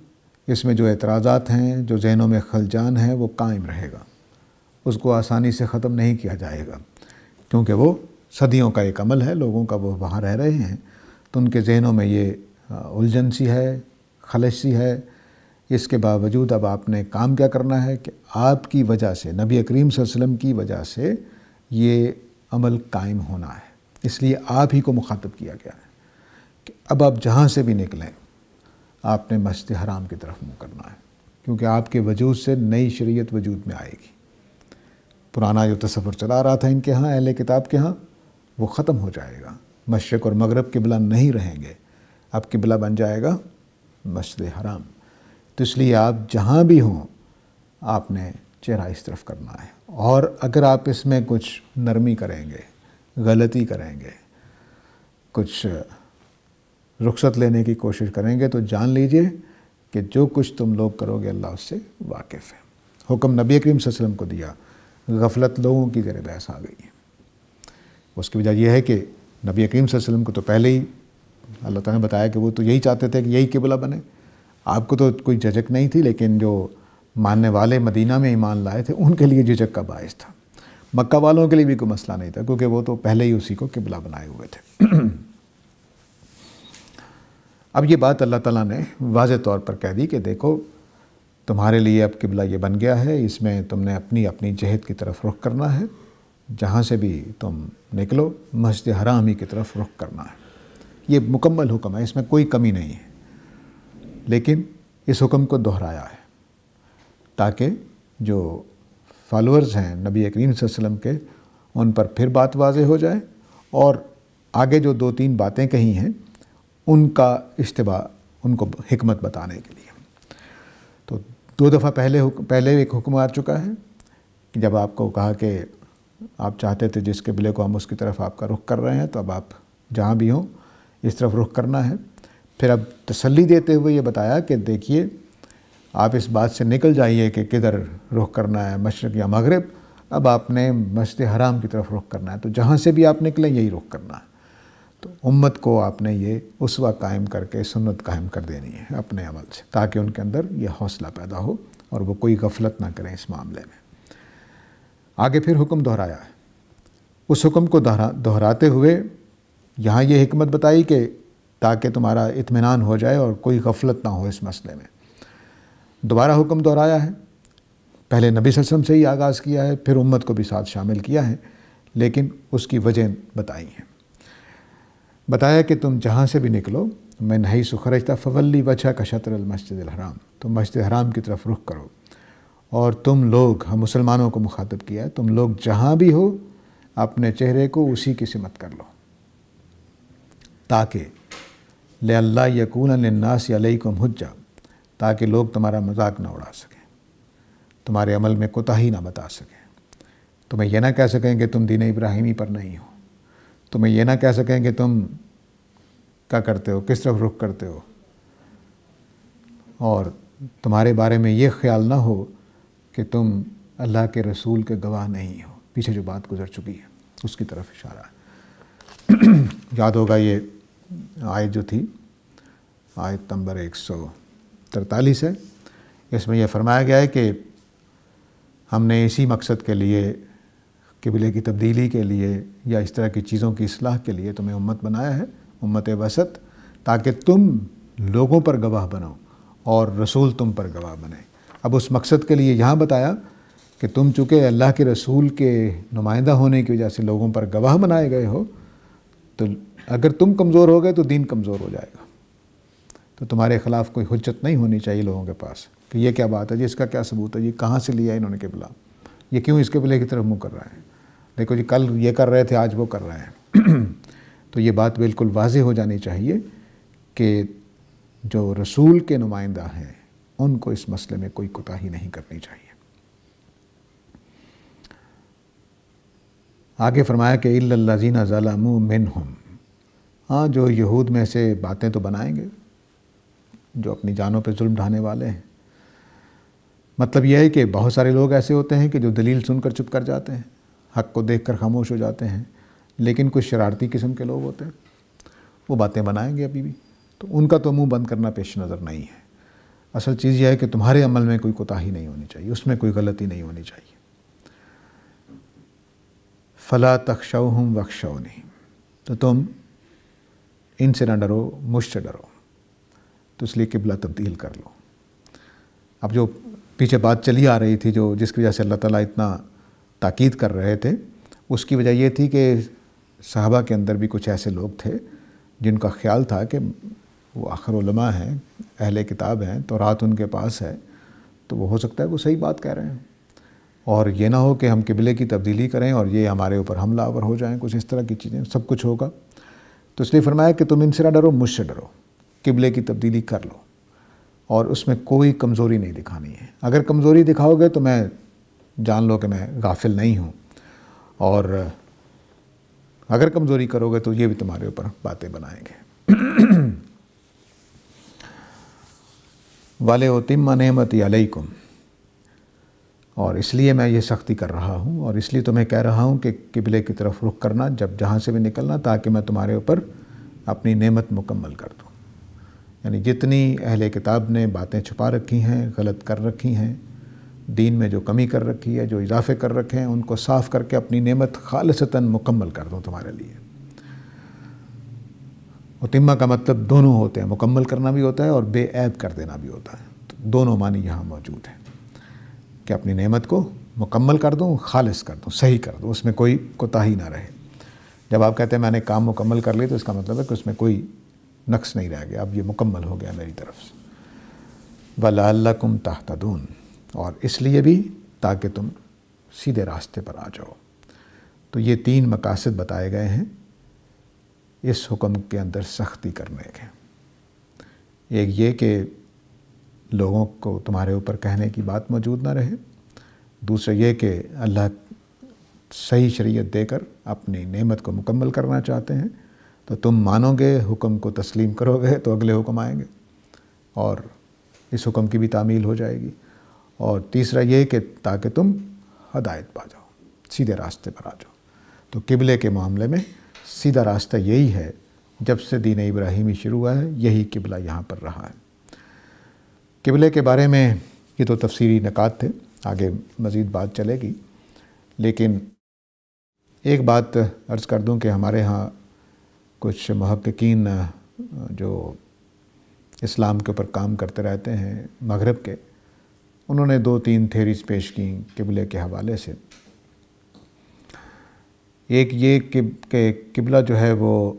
اس میں جو اعتراضات ہیں، جو ذہنوں میں خلجان ہیں، وہ قائم رہے گا، اس کو آسانی سے ختم نہیں کیا جائے گا، کیونکہ وہ صدیوں کا ایک عمل ہے، لوگوں کا وہ وہاں رہ رہے ہیں، تو ان کے ذہنوں میں یہ الجھن سی ہے، خلش سی ہے۔ اس کے باوجود اب آپ نے کام کیا کرنا ہے کہ آپ کی وجہ سے، نبی کریم صلی اللہ علیہ وسلم کی وجہ سے یہ عمل قائم ہونا ہے، اس لیے آپ ہی کو مخاطب کیا گیا ہے کہ اب آپ جہاں سے بھی نکلیں آپ نے مسجد حرام کی طرف منہ کرنا ہے، کیونکہ آپ کے وجود سے نئی شریعت وجود میں آئے گی۔ پرانا جو تصور چلا رہا تھا ان کے ہاں، اہل کتاب کے ہاں، وہ ختم ہو جائے گا۔ مشرق اور مغرب قبلہ نہیں رہیں گے، اب قبلہ بن جائے گا مسجد حرام۔ تو اس لیے آپ جہاں بھی ہوں آپ نے چہرہ اس طرف کرنا ہے، اور اگر آپ اس میں کچھ نرمی کریں گے، غلطی کریں گے، کچھ رخصت لینے کی کوشش کریں گے، تو جان لیجئے کہ جو کچھ تم لوگ کرو گے اللہ اس سے واقف ہے۔ حکم نبی کریم صلی اللہ علیہ وسلم کو دیا، غفلت لوگوں کی زیر بحث آ گئی ہے۔ اس کی وجہ یہ ہے کہ نبی کریم صلی اللہ علیہ وسلم کو تو پہلے ہی اللہ تعالیٰ نے بتایا کہ وہ تو یہی چاہتے تھے کہ یہی قبلہ بنے، آپ کو تو کوئی جھجک نہیں تھی، لیکن جو ماننے والے مدینہ میں ایمان لائے تھے ان کے لیے جھجک کا باعث تھا۔ مکہ والوں کے لیے بھی کوئی مسئلہ نہیں تھا، کیونکہ وہ تو پہلے ہی اسی کو قبلہ بنائے ہوئے تھے۔ اب یہ بات اللہ تعالیٰ نے واضح طور پر کہہ دی کہ دیکھو تمہارے لیے اب قبلہ یہ بن گیا ہے، اس میں تم نے اپنی اپنی جہت کی طرف رخ کرنا ہے، جہاں سے بھی تم نکلو مسجد حرام ہی کی طرف رخ کرنا ہے۔ یہ مکمل حکم ہے، اس میں کوئی کمی نہیں ہے، لیکن اس حکم کو دہرایا ہے تاکہ جو فالورز ہیں نبی کریم صلی اللہ علیہ وسلم کے، ان پر پھر بات واضح ہو جائے، اور آگے جو 2-3 باتیں کہی ہیں ان کا اشتباہ، ان کو حکمت بتانے کے لیے۔ تو 2 دفعہ پہلے ایک حکم آ چکا ہے کہ جب آپ کو کہا کہ آپ چاہتے تھے جس قبلے کو ہم اس کی طرف آپ کا رخ کر رہے ہیں، تو اب آپ جہاں بھی ہوں اس طرف رخ کرنا ہے۔ پھر اب تسلی دیتے ہوئے یہ بتایا کہ دیکھیے آپ اس بات سے نکل جائیے کہ کدھر رخ کرنا ہے، مشرق یا مغرب، اب آپ نے مسجد حرام کی طرف رخ کرنا ہے، تو جہاں سے بھی آپ نکلیں یہی رخ کرنا ہے۔ تو امت کو آپ نے یہ اسوہ قائم کر کے سنت قائم کر دینی ہے اپنے عمل سے، تاکہ ان کے اندر یہ حوصلہ پیدا ہو اور وہ کوئی غفلت نہ کریں اس معاملے میں۔ آگے پھر حکم دہرایا ہے، اس حکم کو دہراتے ہوئے یہاں یہ حکمت بتائی کہ تاکہ تمہارا اطمینان ہو جائے اور کوئی غفلت نہ ہو اس مسئلے میں۔ دوبارہ حکم دہرایا ہے، پہلے نبی صلی اللہ علیہ وسلم سے ہی آغاز کیا ہے، پھر امت کو بھی ساتھ شامل کیا ہے، لیکن اس کی وجہ بتائی ہیں۔ بتایا کہ تم جہاں سے بھی نکلو، میں نہیں سخرجتا فولی وجہ کا شطر المسجد الحرام، تم مسجد حرام کی طرف رخ کرو، اور تم لوگ، ہم مسلمانوں کو مخاطب کیا ہے، تم لوگ جہاں بھی ہو اپنے چہرے کو اسی کی سمت کر لو، تاکہ لِأَلَّا يَكُونَ لِلنَّاسِ عَلَيْكُمْ حُجَّةٌ، تاکہ لوگ تمہارا مذاق نہ اڑا سکیں، تمہارے عمل میں کوتاہی نہ بتا سکیں، تمہیں یہ نہ کہہ سکیں کہ تم دین ابراہیمی پر نہیں ہو، تمہیں یہ نہ کہہ سکیں کہ تم کیا کرتے ہو، کس طرف رخ کرتے ہو، اور تمہارے بارے میں یہ خیال نہ ہو کہ تم اللہ کے رسول کے گواہ نہیں ہو۔ پیچھے جو بات گزر چکی ہے اس کی طرف اشارہ ہے۔ یاد ہوگا یہ آیت جو تھی، آیت نمبر 143 ہے، اس میں یہ فرمایا گیا ہے کہ ہم نے اسی مقصد کے لیے، قبلے کی تبدیلی کے لیے یا اس طرح کی چیزوں کی اصلاح کے لیے تمہیں امت بنایا ہے، امت وسط، تاکہ تم لوگوں پر گواہ بنو اور رسول تم پر گواہ بنے۔ اب اس مقصد کے لیے یہاں بتایا کہ تم چونکہ اللہ کے رسول کے نمائندہ ہونے کی وجہ سے لوگوں پر گواہ بنائے گئے ہو، تو اگر تم کمزور ہو گئے تو دین کمزور ہو جائے گا، تو تمہارے خلاف کوئی حجت نہیں ہونی چاہیے لوگوں کے پاس کہ یہ کیا بات ہے جی، اس کا کیا ثبوت ہے جی، کہاں سے لیا انہوں نے قبلہ، یہ کیوں اس قبلے کی طرف منہ کر رہے ہیں، دیکھو جی کل یہ کر رہے تھے آج وہ کر رہے ہیں۔ تو یہ بات بالکل واضح ہو جانی چاہیے کہ جو رسول کے نمائندہ ہیں ان کو اس مسئلے میں کوئی کوتاہی نہیں کرنی چاہیے۔ آگے فرمایا کہ اِلَّا الَّذِينَ ظَلَمُوا مِنْهُمْ، ہاں جو یہود میں سے باتیں تو بنائیں گے، جو اپنی جانوں پہ ظلم ڈھانے والے ہیں۔ مطلب یہ ہے کہ بہت سارے لوگ ایسے ہوتے ہیں کہ جو دلیل سن کر چپ کر جاتے ہیں، حق کو دیکھ کر خاموش ہو جاتے ہیں، لیکن کچھ شرارتی قسم کے لوگ ہوتے ہیں، وہ باتیں بنائیں گے ابھی بھی، تو ان کا تو منہ بند کرنا پیش نظر نہیں ہے۔ اصل چیز یہ ہے کہ تمہارے عمل میں کوئی کوتاہی نہیں ہونی چاہیے، اس میں کوئی غلطی نہیں ہونی چاہیے۔ فَلَا تَخْشَوْهُمْ وَاخْشَوْنِي، تو تم ان سے نہ ڈرو، مجھ سے ڈرو، تو اس لیے قبلہ تبدیل کر لو۔ اب جو پیچھے بات چلی آ رہی تھی، جو جس کی وجہ سے اللہ تعالیٰ اتنا تاکید کر رہے تھے، اس کی وجہ یہ تھی کہ صحابہ کے اندر بھی کچھ ایسے لوگ تھے جن کا خیال تھا کہ وہ آخر علماء ہیں، اہل کتاب ہیں، تو رات ان کے پاس ہے، تو وہ ہو سکتا ہے وہ صحیح بات کہہ رہے ہیں، اور یہ نہ ہو کہ ہم قبلے کی تبدیلی کریں اور یہ ہمارے اوپر حملہ آور ہو جائیں، کچھ اس طرح کی چیزیں، سب کچھ ہوگا۔ تو اس لیے فرمایا کہ تم ان سے نہ ڈرو، مجھ سے ڈرو، قبلے کی تبدیلی کر لو، اور اس میں کوئی کمزوری نہیں دکھانی ہے۔ اگر کمزوری دکھاؤ گے تو میں جان لو کہ میں غافل نہیں ہوں، اور اگر کمزوری کرو گے تو یہ بھی تمہارے اوپر باتیں بنائیں گے۔ وَلِأُتِمَّ نِعْمَتِي عَلَيْكُمْ، اور اس لیے میں یہ سختی کر رہا ہوں، اور اس لیے تمہیں کہہ رہا ہوں کہ قبلے کی طرف رخ کرنا جب جہاں سے بھی نکلنا، تاکہ میں تمہارے اوپر اپنی نعمت مکمل کر دوں۔ یعنی جتنی اہل کتاب نے باتیں چھپا رکھی ہیں، غلط کر رکھی ہیں، دین میں جو کمی کر رکھی ہے، جو اضافے کر رکھے ہیں، ان کو صاف کر کے اپنی نعمت خالصتاً مکمل کر دوں تمہارے لیے۔ اتمہ کا مطلب دونوں ہوتے ہیں، مکمل کرنا بھی ہوتا ہے اور بے عیب کر دینا بھی ہوتا ہے، تو دونوں معنی یہاں موجود ہیں کہ اپنی نعمت کو مکمل کر دوں، خالص کر دوں، صحیح کر دوں، اس میں کوئی کوتاہی نہ رہے۔ جب آپ کہتے ہیں میں نے کام مکمل کر لی، تو اس کا مطلب ہے کہ اس میں کوئی نقص نہیں رہ گیا، اب یہ مکمل ہو گیا میری طرف سے۔ وَلَعَلَّكُمْ تَهْتَدُونَ، اور اس لیے بھی تاکہ تم سیدھے راستے پر آ جاؤ۔ تو یہ 3 مقاصد بتائے گئے ہیں اس حکم کے اندر سختی کرنے کے۔ ایک یہ کہ لوگوں کو تمہارے اوپر کہنے کی بات موجود نہ رہے، دوسرا یہ کہ اللہ صحیح شریعت دے کر اپنی نعمت کو مکمل کرنا چاہتے ہیں تو تم مانو گے، حکم کو تسلیم کرو گے تو اگلے حکم آئیں گے اور اس حکم کی بھی تعمیل ہو جائے گی۔ اور تیسرا یہ کہ تاکہ تم ہدایت پا جاؤ، سیدھے راستے پر آ جاؤ۔ تو قبلے کے معاملے میں سیدھا راستہ یہی ہے، جب سے دین ابراہیمی شروع ہوا ہے یہی قبلہ یہاں پر رہا ہے۔ قبلے کے بارے میں یہ تو تفسیری نکات تھے، آگے مزید بات چلے گی، لیکن ایک بات عرض کر دوں کہ ہمارے ہاں کچھ محققین جو اسلام کے اوپر کام کرتے رہتے ہیں مغرب کے، انہوں نے 2-3 تھیریز پیش کی قبلے کے حوالے سے۔ ایک یہ کہ قبلہ جو ہے وہ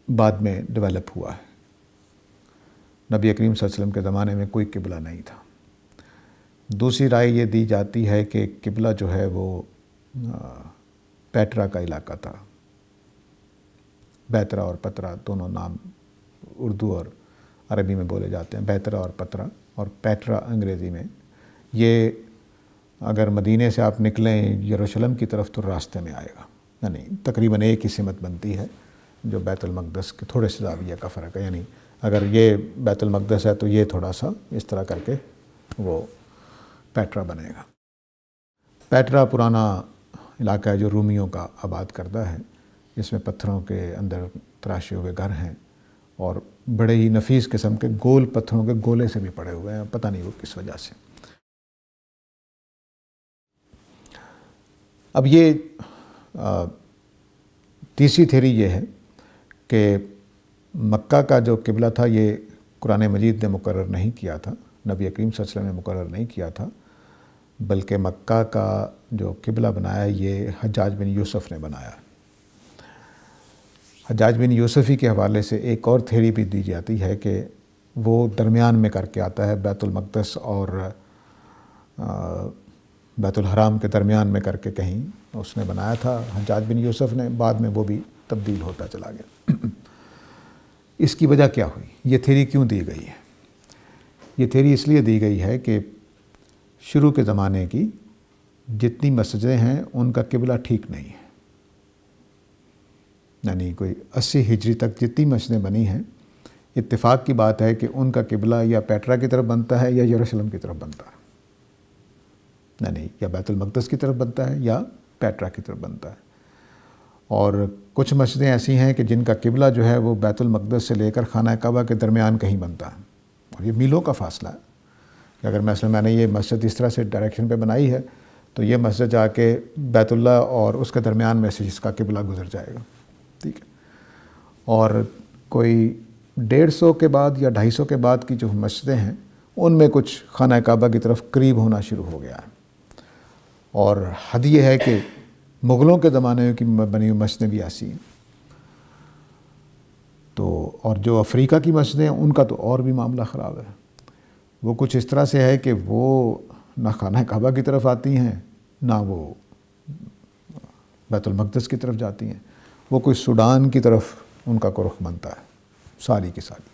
بعد میں ڈیولپ ہوا ہے، نبی کریم صلی اللہ علیہ وسلم کے زمانے میں کوئی قبلہ نہیں تھا۔ دوسری رائے یہ دی جاتی ہے کہ قبلہ جو ہے وہ پیٹرا کا علاقہ تھا۔ بیترا اور پترا دونوں نام اردو اور عربی میں بولے جاتے ہیں، بیترا اور پترا، اور پیٹرا انگریزی میں۔ یہ اگر مدینے سے آپ نکلیں یروشلم کی طرف تو راستے میں آئے گا، یعنی تقریباً ایک ہی سمت بنتی ہے، جو بیت المقدس کے تھوڑے سے زاویہ کا فرق ہے، یعنی اگر یہ بیت المقدس ہے تو یہ تھوڑا سا اس طرح کر کے وہ پیٹرا بنے گا۔ پیٹرا پرانا علاقہ ہے جو رومیوں کا آباد کردہ ہے، اس میں پتھروں کے اندر تراشے ہوئے گھر ہیں اور بڑے ہی نفیس قسم کے گول پتھروں کے گولے سے بھی پڑے ہوئے ہیں، پتہ نہیں وہ کس وجہ سے۔ اب یہ تیسری تھیری یہ ہے کہ مکہ کا جو قبلہ تھا یہ قرآن مجید نے مقرر نہیں کیا تھا، نبی کریم صلی اللہ علیہ وسلم نے مقرر نہیں کیا تھا، بلکہ مکہ کا جو قبلہ بنایا یہ حجاج بن یوسف نے بنایا۔ حجاج بن یوسفی کے حوالے سے ایک اور تھیری بھی دی جاتی ہے کہ وہ درمیان میں کر کے آتا ہے، بیت المقدس اور بیت الحرام کے درمیان میں کر کے کہیں اس نے بنایا تھا حجاج بن یوسف نے، بعد میں وہ بھی تبدیل ہوتا چلا گیا۔ اس کی وجہ کیا ہوئی؟ یہ تھیری کیوں دی گئی ہے؟ یہ تھیری اس لیے دی گئی ہے کہ شروع کے زمانے کی جتنی مسجدیں ہیں ان کا قبلہ ٹھیک نہیں ہے، یعنی کوئی 80 ہجری تک جتنی مسجدیں بنی ہیں اتفاق کی بات ہے کہ ان کا قبلہ یا پیٹرا کی طرف بنتا ہے یا یروشلم کی طرف بنتا ہے، یعنی یا بیت المقدس کی طرف بنتا ہے یا پیٹرا کی طرف بنتا ہے۔ اور کچھ مسجدیں ایسی ہیں کہ جن کا قبلہ جو ہے وہ بیت المقدس سے لے کر خانہ کعبہ کے درمیان کہیں بنتا ہے، اور یہ میلوں کا فاصلہ ہے کہ اگر مثلا میں نے یہ مسجد اس طرح سے ڈائریکشن پہ بنائی ہے تو یہ مسجد جا کے بیت اللہ اور اس کے درمیان میں سے جس کا قبلہ گزر جائے گا، ٹھیک ہے۔ اور کوئی 150 کے بعد یا 250 کے بعد کی جو مسجدیں ہیں ان میں کچھ خانہ کعبہ کی طرف قریب ہونا شروع ہو گیا ہے، اور حد یہ ہے کہ مغلوں کے زمانے کی بنی ہوئی مسجدیں بھی ایسی ہیں۔ تو اور جو افریقہ کی مسجدیں ہیں ان کا تو اور بھی معاملہ خراب ہے، وہ کچھ اس طرح سے ہے کہ وہ نہ خانہ کعبہ کی طرف آتی ہیں نہ وہ بیت المقدس کی طرف جاتی ہیں، وہ کوئی سوڈان کی طرف ان کا رخ بنتا ہے ساری کی ساری۔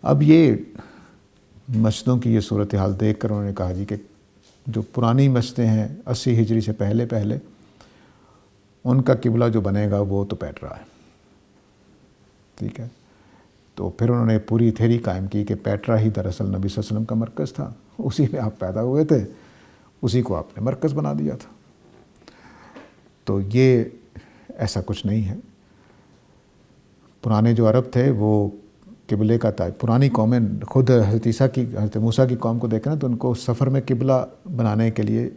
اب یہ مسجدوں کی یہ صورتحال دیکھ کر انہوں نے کہا جی کہ جو پرانی مسجدیں ہیں 80 ہجری سے پہلے ان کا قبلہ جو بنے گا وہ تو پیٹرا ہے، ٹھیک ہے۔ تو پھر انہوں نے پوری تھیری قائم کی کہ پیٹرا ہی دراصل نبی صلی اللہ علیہ وسلم کا مرکز تھا، اسی میں آپ پیدا ہوئے تھے، اسی کو آپ نے مرکز بنا دیا تھا۔ تو یہ ایسا کچھ نہیں ہے۔ پرانے جو عرب تھے وہ قبلے کا پرانی قومیں، خود حضرت موسیٰ کی قوم کو دیکھیں نا تو ان کو سفر میں قبلہ بنانے کے لیے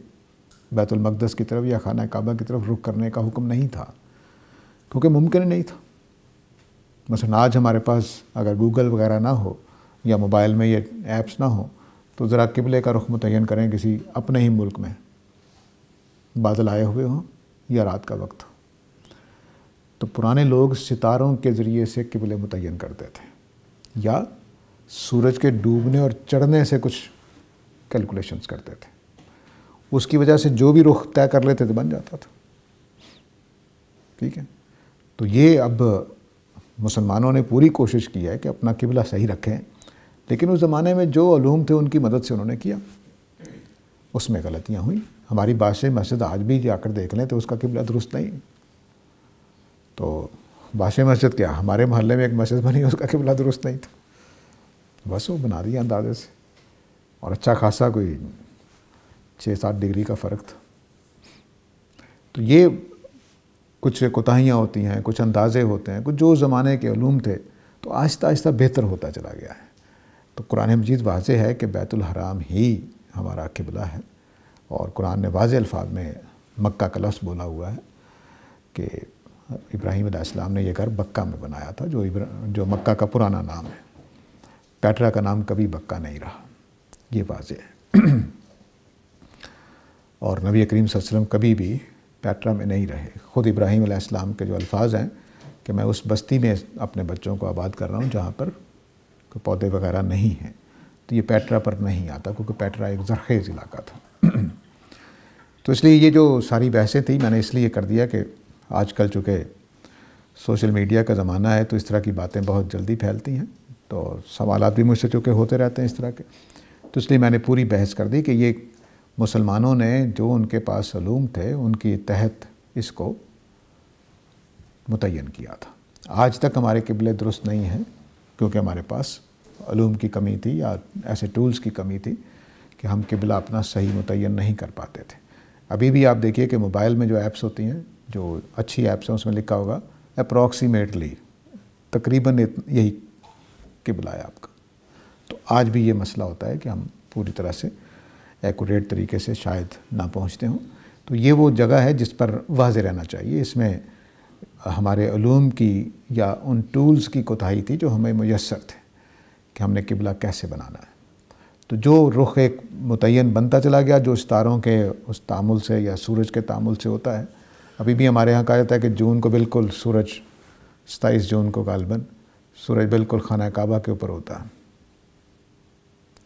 بیت المقدس کی طرف یا خانہ کعبہ کی طرف رخ کرنے کا حکم نہیں تھا، کیونکہ ممکن ہی نہیں تھا۔ مثلا آج ہمارے پاس اگر گوگل وغیرہ نہ ہو یا موبائل میں یہ ایپس نہ ہوں تو ذرا قبلے کا رخ متعین کریں کسی اپنے ہی ملک میں، بادل آئے ہوئے ہوں یا رات کا وقت ہو، تو پرانے لوگ ستاروں کے ذریعے سے قبلے متعین کرتے تھے یا سورج کے ڈوبنے اور چڑھنے سے کچھ کیلکولیشنز کرتے تھے، اس کی وجہ سے جو بھی رخ طے کر لیتے تھے بن جاتا تھا، ٹھیک ہے۔ تو یہ اب مسلمانوں نے پوری کوشش کی ہے کہ اپنا قبلہ صحیح رکھیں، لیکن اس زمانے میں جو علوم تھے ان کی مدد سے انہوں نے کیا، اس میں غلطیاں ہوئیں. ہماری بادشاہ مسجد آج بھی جا کر دیکھ لیں تو اس کا قبلہ درست نہیں. تو بادشاہ مسجد کیا، ہمارے محلے میں ایک مسجد بنی اس کا قبلہ درست نہیں تھا، بس وہ بنا دیا اندازے سے، اور اچھا خاصا کوئی 6-7 ڈگری کا فرق تھا. تو یہ کچھ کوتاہیاں ہوتی ہیں، کچھ اندازے ہوتے ہیں، کچھ جو زمانے کے علوم تھے تو آہستہ آہستہ بہتر ہوتا چلا گیا ہے. تو قرآن مجید واضح ہے کہ بیت الحرام ہی ہمارا قبلہ ہے، اور قرآن نے واضح الفاظ میں مکہ کا لفظ بولا ہوا ہے کہ ابراہیم علیہ السلام نے یہ گھر بکہ میں بنایا تھا، جو مکہ کا پرانا نام ہے. پیٹرا کا نام کبھی بکہ نہیں رہا، یہ واضح ہے. اور نبی کریم صلی اللہ علیہ وسلم کبھی بھی پیٹرا میں نہیں رہے. خود ابراہیم علیہ السلام کے جو الفاظ ہیں کہ میں اس بستی میں اپنے بچوں کو آباد کر رہا ہوں جہاں پر کوئی پودے وغیرہ نہیں ہیں، تو یہ پیٹرا پر نہیں آتا کیونکہ پیٹرا ایک زرخیز علاقہ تھا. تو اس لیے یہ جو ساری بحثیں تھیں میں نے اس لیے کر دیا کہ آج کل چونکہ سوشل میڈیا کا زمانہ ہے تو اس طرح کی باتیں بہت جلدی پھیلتی ہیں، تو سوالات بھی مجھ سے چونکہ ہوتے رہتے ہیں اس طرح کے، تو اس لیے میں نے پوری بحث کر دی کہ یہ مسلمانوں نے جو ان کے پاس علوم تھے ان کی تحت اس کو متعین کیا تھا. آج تک ہمارے قبلے درست نہیں ہیں کیونکہ ہمارے پاس علوم کی کمی تھی یا ایسے ٹولز کی کمی تھی کہ ہم قبلہ اپنا صحیح متعین نہیں کر پاتے تھے. ابھی بھی آپ دیکھیے کہ موبائل میں جو ایپس ہوتی ہیں، جو اچھی ایپس ہیں، اس میں لکھا ہوگا اپروکسیمیٹلی، تقریباً یہی قبلہ ہے آپ کا. تو آج بھی یہ مسئلہ ہوتا ہے کہ ہم پوری طرح سے ایکوریٹ طریقے سے شاید نہ پہنچتے ہوں. تو یہ وہ جگہ ہے جس پر واضح رہنا چاہیے. اس میں ہمارے علوم کی یا ان ٹولز کی کوتاہی تھی جو ہمیں میسر تھے کہ ہم نے قبلہ کیسے بنانا ہے. تو جو رخ ایک متعین بنتا چلا گیا جو ستاروں کے اس تعامل سے یا سورج کے تعامل سے ہوتا ہے. ابھی بھی ہمارے ہاں کہا جاتا ہے کہ جون کو بالکل سورج 27 جون کو غالباً سورج بالکل خانہ کعبہ کے اوپر ہوتا ہے.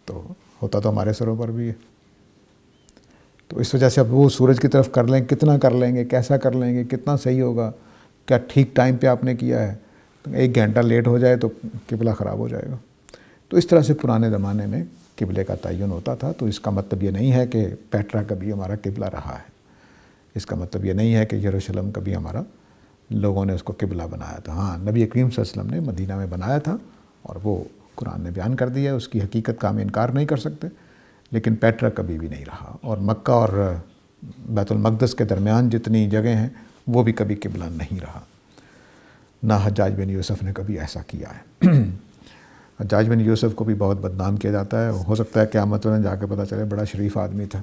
تو ہوتا تو ہمارے سروں پر بھی ہے. تو اس وجہ سے اب وہ سورج کی طرف کر لیں، کتنا کر لیں گے، کیسا کر لیں گے، کتنا صحیح ہوگا، کیا ٹھیک ٹائم پہ آپ نے کیا ہے، تو 1 گھنٹہ لیٹ ہو جائے تو قبلہ خراب ہو جائے گا. تو اس طرح سے پرانے زمانے میں قبلے کا تعین ہوتا تھا. تو اس کا مطلب یہ نہیں ہے کہ پیٹرا کبھی ہمارا قبلہ رہا ہے، اس کا مطلب یہ نہیں ہے کہ یروشلم کبھی ہمارا لوگوں نے اس کو قبلہ بنایا تھا. ہاں، نبی کریم صلی اللہ علیہ وسلم نے مدینہ میں بنایا تھا اور وہ قرآن نے بیان کر دیا ہے، اس کی حقیقت کا ہم انکار نہیں کر سکتے. لیکن پیٹرا کبھی بھی نہیں رہا، اور مکہ اور بیت المقدس کے درمیان جتنی جگہیں ہیں وہ بھی کبھی قبلہ نہیں رہا. نہ حجاج بن یوسف نے کبھی ایسا کیا ہے. حجاج بن یوسف کو بھی بہت بدنام کیا جاتا ہے. ہو سکتا ہے قیامت میں جا کے پتہ چلے بڑا شریف آدمی تھا.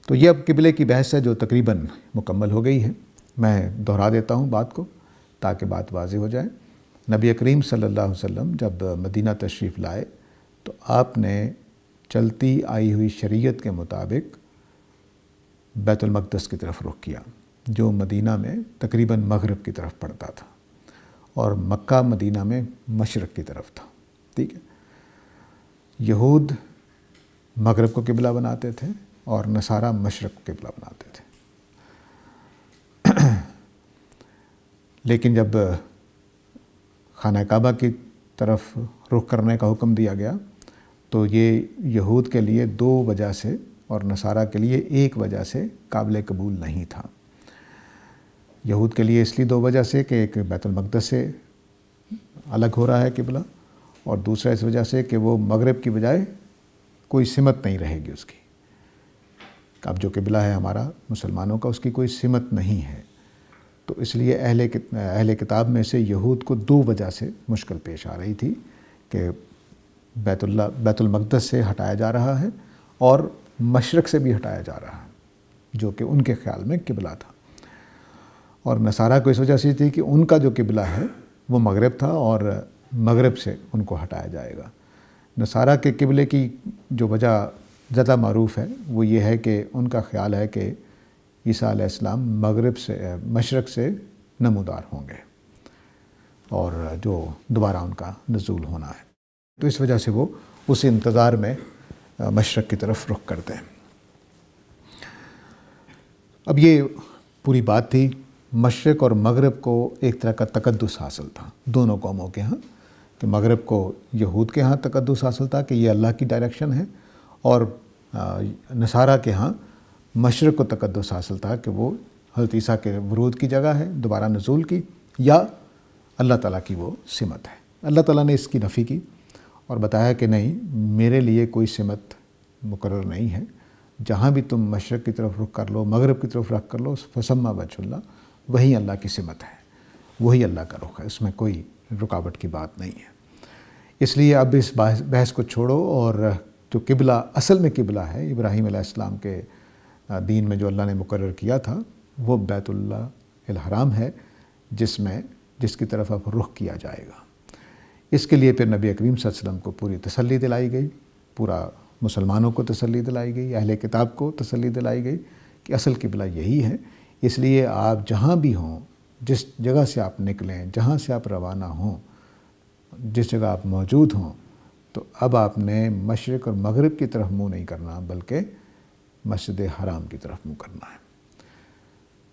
تو یہ اب قبلے کی بحث ہے جو تقریباً مکمل ہو گئی ہے. میں دہرا دیتا ہوں بات کو تاکہ بات واضح ہو جائے. نبی کریم صلی اللہ علیہ وسلم جب مدینہ تشریف لائے تو آپ نے چلتی آئی ہوئی شریعت کے مطابق بیت المقدس کی طرف رخ کیا جو مدینہ میں تقریباً مغرب کی طرف پڑتا تھا، اور مکہ مدینہ میں مشرق کی طرف تھا. ٹھیک ہے. یہود مغرب کو قبلہ بناتے تھے اور نصارہ مشرق کو قبلہ بناتے تھے. لیکن جب خانہ کعبہ کی طرف رخ کرنے کا حکم دیا گیا تو یہ یہود کے لیے 2 وجہ سے اور نصارہ کے لیے 1 وجہ سے قابل قبول نہیں تھا. یہود کے لیے اس لیے 2 وجہ سے کہ ایک بیت المقدس سے الگ ہو رہا ہے قبلہ، اور دوسرا اس وجہ سے کہ وہ مغرب کی بجائے کوئی سمت نہیں رہے گی اس کی. اب جو قبلہ ہے ہمارا مسلمانوں کا، اس کی کوئی سمت نہیں ہے. تو اس لیے اہل کتاب میں سے یہود کو 2 وجہ سے مشکل پیش آ رہی تھی کہ بیت المقدس سے ہٹایا جا رہا ہے اور مشرق سے بھی ہٹایا جا رہا ہے جو کہ ان کے خیال میں قبلہ تھا. اور نصارہ کو اس وجہ سے تھی کہ ان کا جو قبلہ ہے وہ مغرب تھا اور مغرب سے ان کو ہٹایا جائے گا. نصارہ کے قبلے کی جو وجہ زیادہ معروف ہے وہ یہ ہے کہ ان کا خیال ہے کہ عیسیٰ علیہ السلام مشرق سے نمودار ہوں گے اور جو دوبارہ ان کا نزول ہونا ہے. تو اس وجہ سے وہ اس انتظار میں مشرق کی طرف رخ کرتے ہیں. اب یہ پوری بات تھی. مشرق اور مغرب کو ایک طرح کا تقدس حاصل تھا دونوں قوموں کے ہاں کہ مغرب کو یہود کے ہاں تقدس حاصل تھا کہ یہ اللہ کی ڈائریکشن ہے، اور نصارہ کے ہاں مشرق کو تقدس حاصل تھا کہ وہ حضرت عیسیٰ کے ورود کی جگہ ہے، دوبارہ نزول کی، یا اللہ تعالیٰ کی وہ سمت ہے۔ اللہ تعالیٰ نے اس کی نفی کی اور بتایا کہ نہیں، میرے لیے کوئی سمت مقرر نہیں ہے، جہاں بھی تم مشرق کی طرف رخ کر لو، مغرب کی طرف رخ کر لو، فثم وجہ اللہ، وہی اللہ کی سمت ہے، وہی اللہ کا رخ ہے، اس میں کوئی رکاوٹ کی بات نہیں ہے۔ اس لیے اب اس بحث کو چھوڑو، اور جو قبلہ اصل میں قبلہ ہے ابراہیم علیہ السلام کے دین میں جو اللہ نے مقرر کیا تھا، وہ بیت اللہ الحرام ہے، جس کی طرف اب رخ کیا جائے گا۔ اس کے لیے پھر نبی کریم صلی اللہ علیہ وسلم کو پوری تسلی دلائی گئی، پورا مسلمانوں کو تسلی دلائی گئی، اہل کتاب کو تسلی دلائی گئی کہ اصل قبلہ یہی ہے۔ اس لیے آپ جہاں بھی ہوں، جس جگہ سے آپ نکلیں، جہاں سے آپ روانہ ہوں، جس جگہ آپ موجود ہوں، تو اب آپ نے مشرق اور مغرب کی طرف منہ نہیں کرنا، بلکہ مسجد حرام کی طرف منہ کرنا ہے۔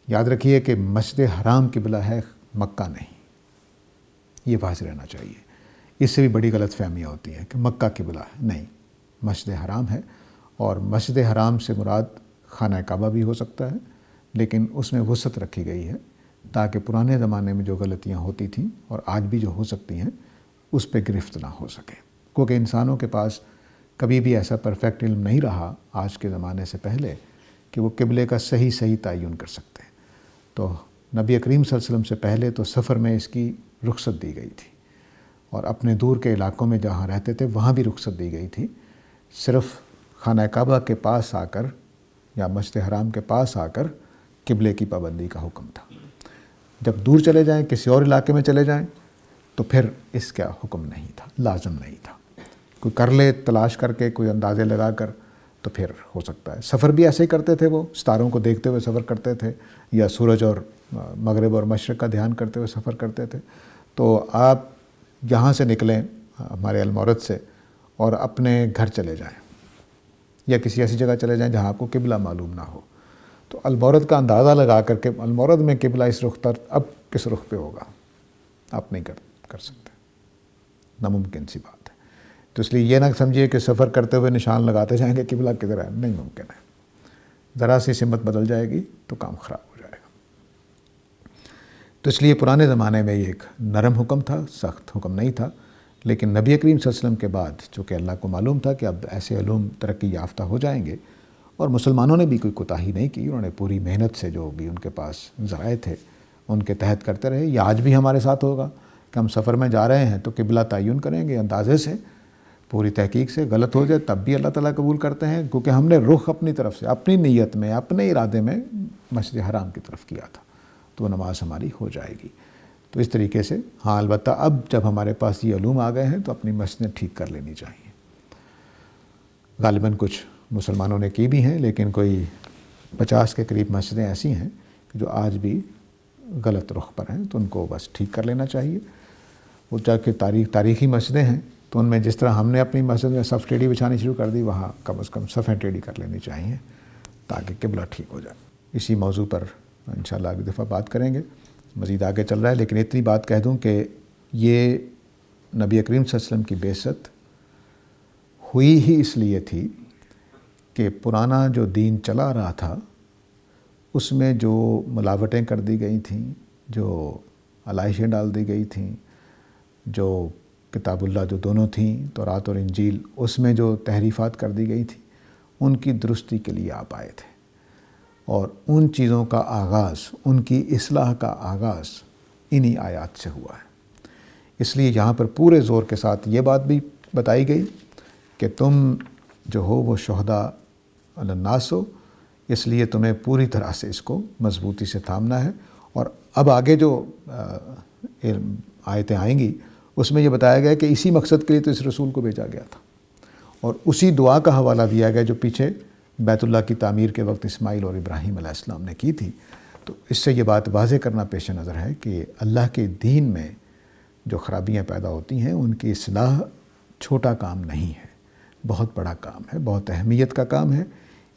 یاد رکھیے کہ مسجد حرام قبلہ ہے، مکہ نہیں، یہ واضح رہنا چاہیے۔ اس سے بھی بڑی غلط فہمیاں ہوتی ہیں کہ مکہ قبلہ ہے، نہیں، مسجد حرام ہے، اور مسجد حرام سے مراد خانہ کعبہ بھی ہو سکتا ہے، لیکن اس میں وسعت رکھی گئی ہے تاکہ پرانے زمانے میں جو غلطیاں ہوتی تھیں اور آج بھی جو ہو سکتی ہیں اس پہ گرفت نہ ہو سکے، کیونکہ انسانوں کے پاس کبھی بھی ایسا پرفیکٹ علم نہیں رہا آج کے زمانے سے پہلے کہ وہ قبلے کا صحیح تعین کر سکتے ہیں۔ تو نبی کریم صلی اللہ علیہ وسلم سے پہلے تو سفر میں اس کی رخصت دی گئی تھی، اور اپنے دور کے علاقوں میں جہاں رہتے تھے وہاں بھی رخصت دی گئی تھی۔ صرف خانہ کعبہ کے پاس آ کر یا مسجد حرام کے پاس آ کر قبلے کی پابندی کا حکم تھا۔ جب دور چلے جائیں، کسی اور علاقے میں چلے جائیں، تو پھر اس کا حکم نہیں تھا، لازم نہیں تھا۔ کوئی کر لے تلاش کر کے، کوئی اندازے لگا کر، تو پھر ہو سکتا ہے۔ سفر بھی ایسے ہی کرتے تھے، وہ ستاروں کو دیکھتے ہوئے سفر کرتے تھے، یا سورج اور مغرب اور مشرق کا دھیان کرتے ہوئے سفر کرتے تھے۔ تو آپ یہاں سے نکلیں ہمارے المورد سے اور اپنے گھر چلے جائیں، یا کسی ایسی جگہ چلے جائیں جہاں آپ کو قبلہ معلوم نہ ہو، تو المورد کا اندازہ لگا کر کے المورد میں قبلہ اس رخ پر اب کس رخ پہ ہوگا آپ نہیں کر سکتے، ناممکن سی بات ہے۔ تو اس لیے یہ نہ سمجھیے کہ سفر کرتے ہوئے نشان لگاتے جائیں گے قبلہ کدھر ہے، نہیں ممکن ہے۔ ذرا سی سمت بدل جائے گی تو کام خراب ہو جائے گا۔ تو اس لیے پرانے زمانے میں یہ ایک نرم حکم تھا، سخت حکم نہیں تھا، لیکن نبی کریم صلی اللہ علیہ وسلم کے بعد چونکہ اللہ کو معلوم تھا کہ اب ایسے علوم ترقی یافتہ ہو جائیں گے، اور مسلمانوں نے بھی کوئی کوتاہی نہیں کی، انہوں نے پوری محنت سے جو بھی ان کے پاس ذرائع تھے ان کے تحت کرتے رہے۔ یہ آج بھی ہمارے ساتھ ہوگا کہ ہم سفر میں جا رہے ہیں تو قبلہ تعین کریں گے اندازے سے، پوری تحقیق سے، غلط ہو جائے تب بھی اللہ تعالیٰ قبول کرتے ہیں، کیونکہ ہم نے رخ اپنی طرف سے، اپنی نیت میں، اپنے ارادے میں مسجد حرام کی طرف کیا تھا، تو وہ نماز ہماری ہو جائے گی۔ تو اس طریقے سے ہاں، البتہ اب جب ہمارے پاس یہ علوم آ گئے ہیں تو اپنی مسجدیں ٹھیک کر لینی چاہیے۔ غالباً کچھ مسلمانوں نے کی بھی ہیں، لیکن کوئی 50 کے قریب مسجدیں ایسی ہیں کہ جو آج بھی غلط رخ پر ہیں، تو ان کو بس ٹھیک کر لینا چاہیے۔ وہ جا کے تاریخی مسجدیں ہیں، تو ان میں جس طرح ہم نے اپنی مسجد میں صف ٹیڑھی بچھانی شروع کر دی، وہاں کم از کم صفیں ٹیڑھی کر لینی چاہیے تاکہ قبلہ ٹھیک ہو جائے۔ اسی موضوع پر انشاءاللہ اگلی دفعہ بات کریں گے، مزید آگے چل رہا ہے، لیکن اتنی بات کہہ دوں کہ یہ نبی کریم صلی اللہ علیہ وسلم کی بعثت ہوئی ہی اس لیے تھی کہ پرانا جو دین چلا رہا تھا اس میں جو ملاوٹیں کر دی گئی تھیں، جو علائشیں ڈال دی گئی تھیں، جو کتاب اللہ جو دونوں تھیں، تورات اور انجیل، اس میں جو تحریفات کر دی گئی تھیں، ان کی درستی کے لیے آپ آئے تھے، اور ان چیزوں کا آغاز، ان کی اصلاح کا آغاز انہی آیات سے ہوا ہے۔ اس لیے یہاں پر پورے زور کے ساتھ یہ بات بھی بتائی گئی کہ تم جو ہو وہ شہداء علی الناس ہو، اس لیے تمہیں پوری طرح سے اس کو مضبوطی سے تھامنا ہے۔ اور اب آگے جو آیتیں آئیں گی اس میں یہ بتایا گیا کہ اسی مقصد کے لیے تو اس رسول کو بھیجا گیا تھا، اور اسی دعا کا حوالہ دیا گیا جو پیچھے بیت اللہ کی تعمیر کے وقت اسماعیل اور ابراہیم علیہ السلام نے کی تھی۔ تو اس سے یہ بات واضح کرنا پیش نظر ہے کہ اللہ کے دین میں جو خرابیاں پیدا ہوتی ہیں ان کی اصلاح چھوٹا کام نہیں ہے، بہت بڑا کام ہے، بہت اہمیت کا کام ہے۔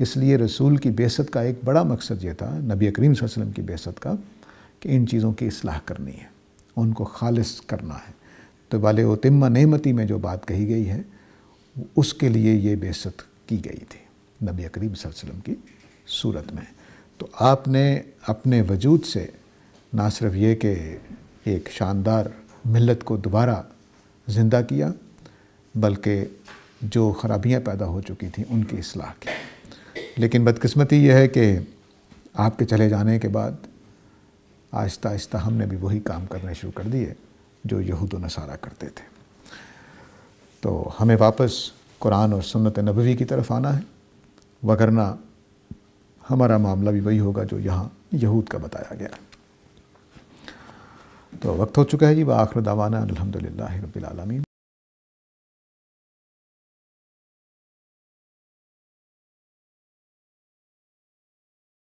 اس لیے رسول کی بعثت کا ایک بڑا مقصد یہ تھا، نبی کریم صلی اللہ علیہ وسلم کی بعثت کا، کہ ان چیزوں کی اصلاح کرنی ہے، ان کو خالص کرنا ہے، تو والے اتمہ نعمتی میں جو بات کہی گئی ہے اس کے لیے یہ بعثت کی گئی تھی نبی کریم صلی اللہ علیہ وسلم کی صورت میں۔ تو آپ نے اپنے وجود سے نہ صرف یہ کہ ایک شاندار ملت کو دوبارہ زندہ کیا، بلکہ جو خرابیاں پیدا ہو چکی تھیں ان کی اصلاح کی۔ لیکن بدقسمتی یہ ہے کہ آپ کے چلے جانے کے بعد آہستہ آہستہ ہم نے بھی وہی کام کرنے شروع کر دیے جو یہود و نصارہ کرتے تھے۔ تو ہمیں واپس قرآن اور سنت نبوی کی طرف آنا ہے، وگرنہ ہمارا معاملہ بھی وہی ہوگا جو یہاں یہود کا بتایا گیا۔ تو وقت ہو چکا ہے جی، وآخر دعوانا الحمدللہ رب العالمین۔